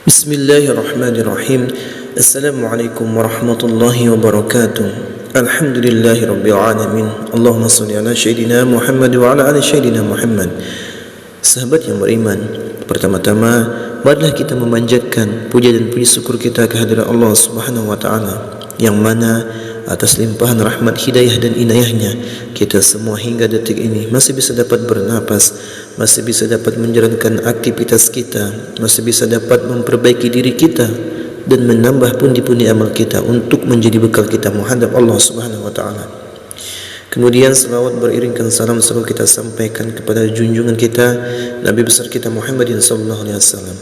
Bismillahirrahmanirrahim. Assalamualaikum warahmatullahi wabarakatuh. Alhamdulillahi rabbil alamin. Allahumma salli ala sayyidina Muhammad wa ala ali sayyidina Muhammad. Sahabat yang beriman, pertama-tama marilah kita memanjatkan puja dan puji syukur kita kehadirat Allah Subhanahu wa taala, yang mana atas limpahan rahmat, hidayah dan inayahnya kita semua hingga detik ini masih bisa dapat bernapas, masih bisa dapat menjalankan aktivitas kita, masih bisa dapat memperbaiki diri kita dan menambah pundi-pundi amal kita untuk menjadi bekal kita menghadap Allah Subhanahu wa taala. Kemudian selawat beriringkan salam selalu kita sampaikan kepada junjungan kita Nabi besar kita Muhammadin sallallahu alaihi wasallam.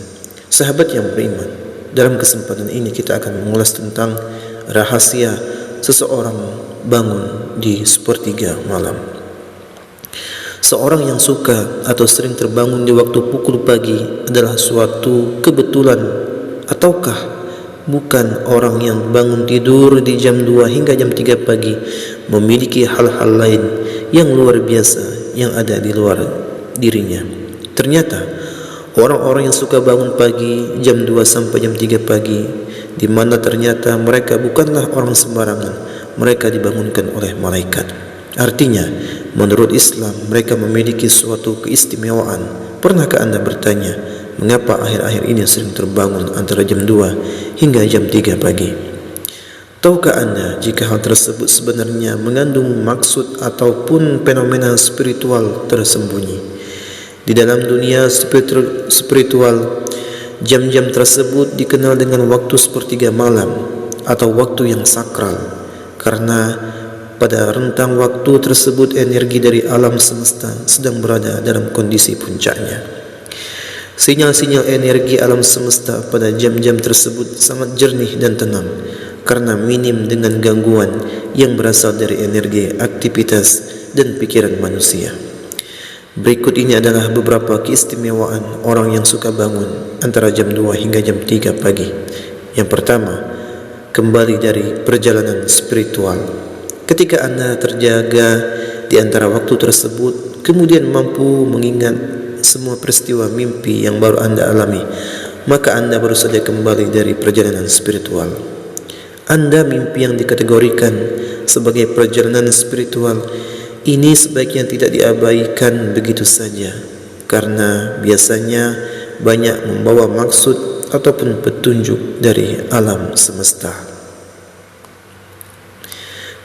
Sahabat yang beriman, dalam kesempatan ini kita akan mengulas tentang rahasia seseorang bangun di sepertiga malam. Seorang yang suka atau sering terbangun di waktu pukul pagi adalah suatu kebetulan, ataukah bukan orang yang bangun tidur di jam 2 hingga jam 3 pagi memiliki hal-hal lain yang luar biasa yang ada di luar dirinya? Ternyata orang-orang yang suka bangun pagi jam 2 sampai jam 3 pagi, di mana ternyata mereka bukanlah orang sembarangan, mereka dibangunkan oleh malaikat. Artinya, menurut Islam mereka memiliki suatu keistimewaan. Pernahkah Anda bertanya, mengapa akhir-akhir ini sering terbangun antara jam 2 hingga jam 3 pagi? Tahukah Anda jika hal tersebut sebenarnya mengandung maksud ataupun fenomena spiritual tersembunyi? Di dalam dunia spiritual, jam-jam tersebut dikenal dengan waktu sepertiga malam atau waktu yang sakral, karena pada rentang waktu tersebut energi dari alam semesta sedang berada dalam kondisi puncaknya. Sinyal-sinyal energi alam semesta pada jam-jam tersebut sangat jernih dan tenang, karena minim dengan gangguan yang berasal dari energi, aktivitas dan pikiran manusia. Berikut ini adalah beberapa keistimewaan orang yang suka bangun antara jam 2 hingga jam 3 pagi. Yang pertama, kembali dari perjalanan spiritual. Ketika Anda terjaga di antara waktu tersebut, kemudian mampu mengingat semua peristiwa mimpi yang baru Anda alami, maka Anda baru saja kembali dari perjalanan spiritual. Anda mimpi yang dikategorikan sebagai perjalanan spiritual ini sebaiknya tidak diabaikan begitu saja, karena biasanya banyak membawa maksud ataupun petunjuk dari alam semesta.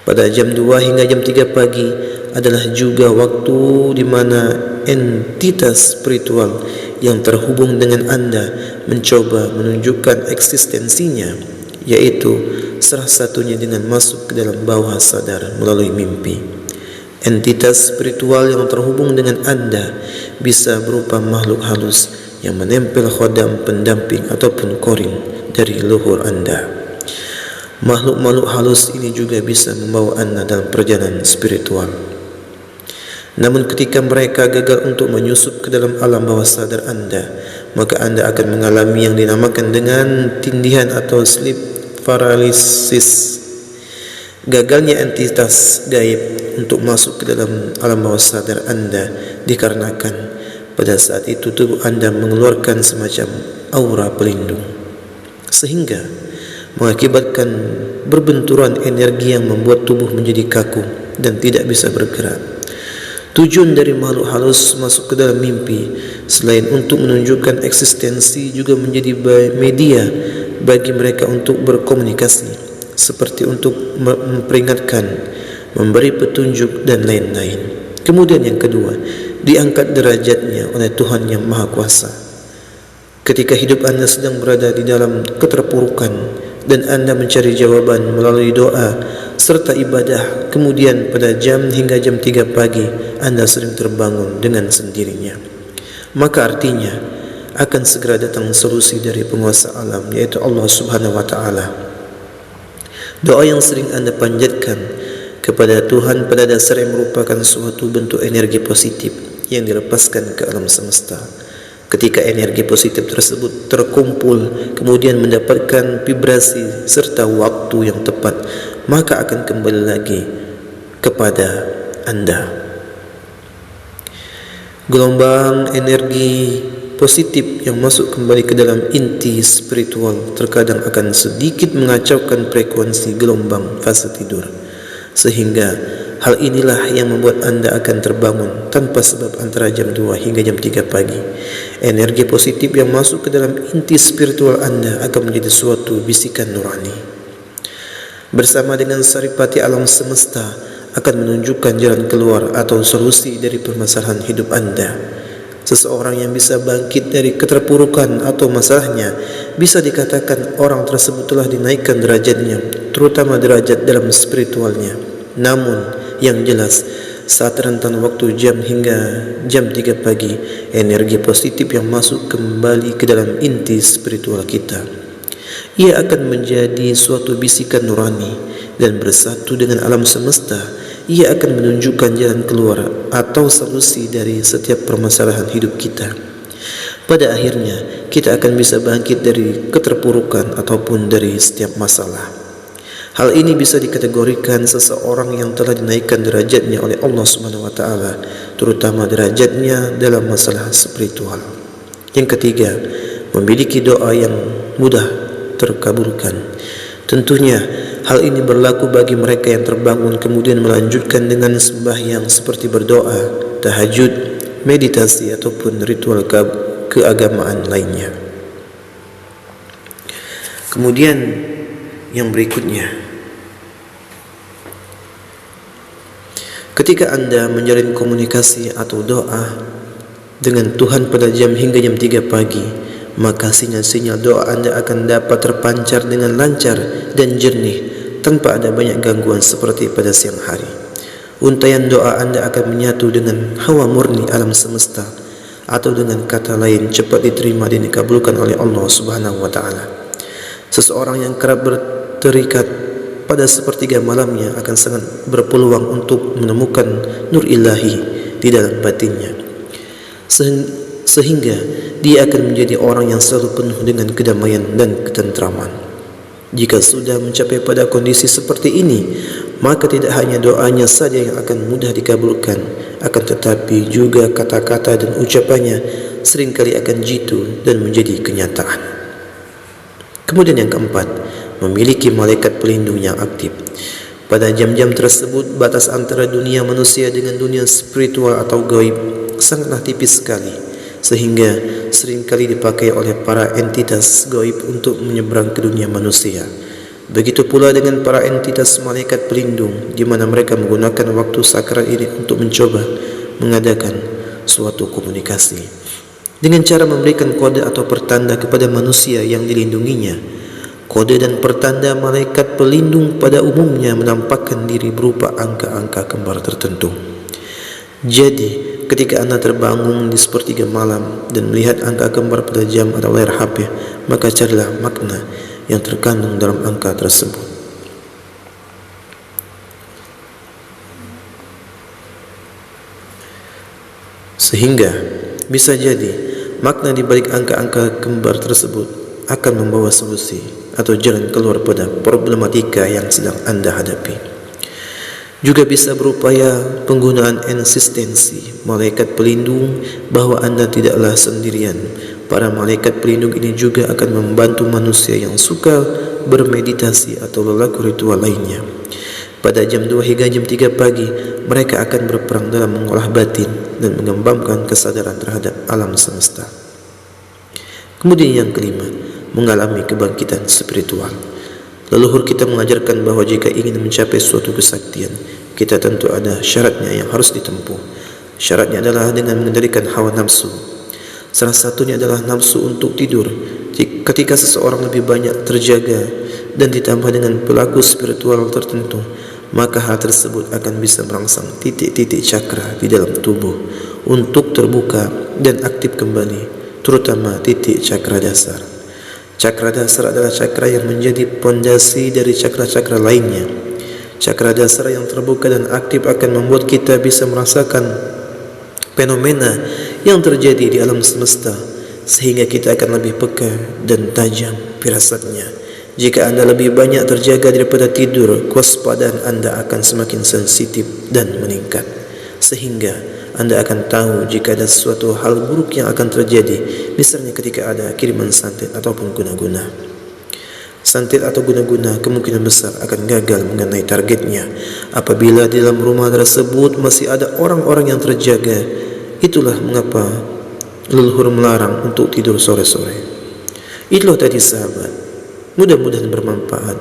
Pada jam 2 hingga jam 3 pagi adalah juga waktu di mana entitas spiritual yang terhubung dengan Anda mencoba menunjukkan eksistensinya, yaitu salah satunya dengan masuk ke dalam bawah sadar melalui mimpi. Entitas spiritual yang terhubung dengan Anda bisa berupa makhluk halus yang menempel khodam, pendamping ataupun korin dari leluhur Anda. Makhluk-makhluk halus ini juga bisa membawa Anda dalam perjalanan spiritual. Namun ketika mereka gagal untuk menyusup ke dalam alam bawah sadar Anda, maka Anda akan mengalami yang dinamakan dengan tindihan atau sleep paralysis. Gagalnya entitas gaib untuk masuk ke dalam alam bawah sadar Anda dikarenakan pada saat itu tubuh Anda mengeluarkan semacam aura pelindung, sehingga mengakibatkan berbenturan energi yang membuat tubuh menjadi kaku dan tidak bisa bergerak. Tujuan dari makhluk halus masuk ke dalam mimpi selain untuk menunjukkan eksistensi juga menjadi media bagi mereka untuk berkomunikasi, seperti untuk memperingatkan, memberi petunjuk dan lain-lain. Kemudian yang kedua, diangkat derajatnya oleh Tuhan yang Maha Kuasa. Ketika hidup Anda sedang berada di dalam keterpurukan dan Anda mencari jawaban melalui doa serta ibadah, kemudian pada jam hingga jam 3 pagi Anda sering terbangun dengan sendirinya, maka artinya akan segera datang solusi dari penguasa alam, yaitu Allah Subhanahu wa taala. Doa yang sering Anda panjatkan kepada Tuhan pada dasarnya merupakan suatu bentuk energi positif yang dilepaskan ke alam semesta. Ketika energi positif tersebut terkumpul kemudian mendapatkan vibrasi serta waktu yang tepat, maka akan kembali lagi kepada Anda. Gelombang energi positif yang masuk kembali ke dalam inti spiritual terkadang akan sedikit mengacaukan frekuensi gelombang fase tidur, sehingga hal inilah yang membuat anda akan terbangun tanpa sebab antara jam 2 hingga jam 3 pagi. Energi positif yang masuk ke dalam inti spiritual anda akan menjadi suatu bisikan nurani. Bersama dengan saripati alam semesta akan menunjukkan jalan keluar atau solusi dari permasalahan hidup anda. Seseorang yang bisa bangkit dari keterpurukan atau masalahnya, bisa dikatakan orang tersebut telah dinaikkan derajatnya, terutama derajat dalam spiritualnya. Namun yang jelas, saat rentan waktu jam hingga jam 3 pagi, energi positif yang masuk kembali ke dalam inti spiritual kita, ia akan menjadi suatu bisikan nurani dan bersatu dengan alam semesta. Ia akan menunjukkan jalan keluar atau solusi dari setiap permasalahan hidup kita. Pada akhirnya, kita akan bisa bangkit dari keterpurukan ataupun dari setiap masalah. Hal ini bisa dikategorikan seseorang yang telah dinaikkan derajatnya oleh Allah Subhanahu wa taala, terutama derajatnya dalam masalah spiritual. Yang ketiga, memiliki doa yang mudah terkabulkan. Tentunya hal ini berlaku bagi mereka yang terbangun kemudian melanjutkan dengan sembahyang seperti berdoa, tahajud, meditasi ataupun ritual keagamaan lainnya. Kemudian yang berikutnya, ketika anda menjalin komunikasi atau doa dengan Tuhan pada jam hingga jam 3 pagi, maka sinyal-sinyal doa anda akan dapat terpancar dengan lancar dan jernih tanpa ada banyak gangguan seperti pada siang hari. Untaian doa anda akan menyatu dengan hawa murni alam semesta, atau dengan kata lain cepat diterima dan dikabulkan oleh Allah Subhanahu wa taala. Seseorang yang kerap berterikat pada sepertiga malamnya akan sangat berpeluang untuk menemukan nur ilahi di dalam batinnya, sehingga dia akan menjadi orang yang selalu penuh dengan kedamaian dan ketentraman. Jika sudah mencapai pada kondisi seperti ini, maka tidak hanya doanya saja yang akan mudah dikabulkan, akan tetapi juga kata-kata dan ucapannya seringkali akan jitu dan menjadi kenyataan. Kemudian yang keempat, memiliki malaikat pelindung yang aktif. Pada jam-jam tersebut, batas antara dunia manusia dengan dunia spiritual atau gaib sangatlah tipis sekali, sehingga seringkali dipakai oleh para entitas gaib untuk menyeberang ke dunia manusia. Begitu pula dengan para entitas malaikat pelindung, di mana mereka menggunakan waktu sakral ini untuk mencoba mengadakan suatu komunikasi dengan cara memberikan kode atau pertanda kepada manusia yang dilindunginya. Kode dan pertanda malaikat pelindung pada umumnya menampakkan diri berupa angka-angka kembar tertentu. Jadi, ketika anda terbangun di sepertiga malam dan melihat angka kembar pada jam atau layar HP, maka carilah makna yang terkandung dalam angka tersebut. Sehingga bisa jadi makna di balik angka-angka kembar tersebut akan membawa solusi atau jalan keluar pada problematika yang sedang anda hadapi. Juga bisa berupaya penggunaan eksistensi malaikat pelindung, bahwa anda tidaklah sendirian. Para malaikat pelindung ini juga akan membantu manusia yang suka bermeditasi atau lelaku ritual lainnya. Pada jam 2 hingga jam 3 pagi, mereka akan berperang dalam mengolah batin dan mengembangkan kesadaran terhadap alam semesta. Kemudian yang kelima, mengalami kebangkitan spiritual. Leluhur kita mengajarkan bahawa jika ingin mencapai suatu kesaktian, kita tentu ada syaratnya yang harus ditempuh. Syaratnya adalah dengan mengendalikan hawa nafsu. Salah satunya adalah nafsu untuk tidur. Ketika seseorang lebih banyak terjaga dan ditambah dengan pelaku spiritual tertentu, maka hal tersebut akan bisa merangsang titik-titik cakra di dalam tubuh untuk terbuka dan aktif kembali, terutama titik cakra dasar. Cakra dasar adalah cakra yang menjadi pondasi dari cakra-cakra lainnya. Cakra dasar yang terbuka dan aktif akan membuat kita bisa merasakan fenomena yang terjadi di alam semesta, sehingga kita akan lebih peka dan tajam firasatnya. Jika anda lebih banyak terjaga daripada tidur, kewaspadaan anda akan semakin sensitif dan meningkat, sehingga Anda akan tahu jika ada sesuatu hal buruk yang akan terjadi, misalnya ketika ada kiriman santet ataupun guna-guna. Santet atau guna-guna kemungkinan besar akan gagal mengenai targetnya apabila di dalam rumah tersebut masih ada orang-orang yang terjaga. Itulah mengapa leluhur melarang untuk tidur sore-sore. Itulah tadi sahabat, mudah-mudahan bermanfaat.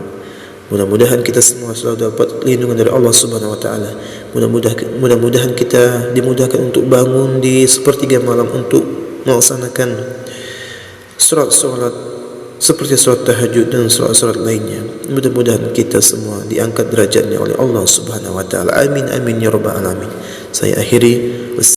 Mudah-mudahan kita semua selalu dapat lindungan dari Allah Subhanahu wa taala. Mudah-mudahan kita dimudahkan untuk bangun di sepertiga malam untuk melaksanakan salat seperti salat tahajud dan salat-salat lainnya. Mudah-mudahan kita semua diangkat derajatnya oleh Allah Subhanahu wa taala. Amin amin ya rabbal alamin. Saya akhiri,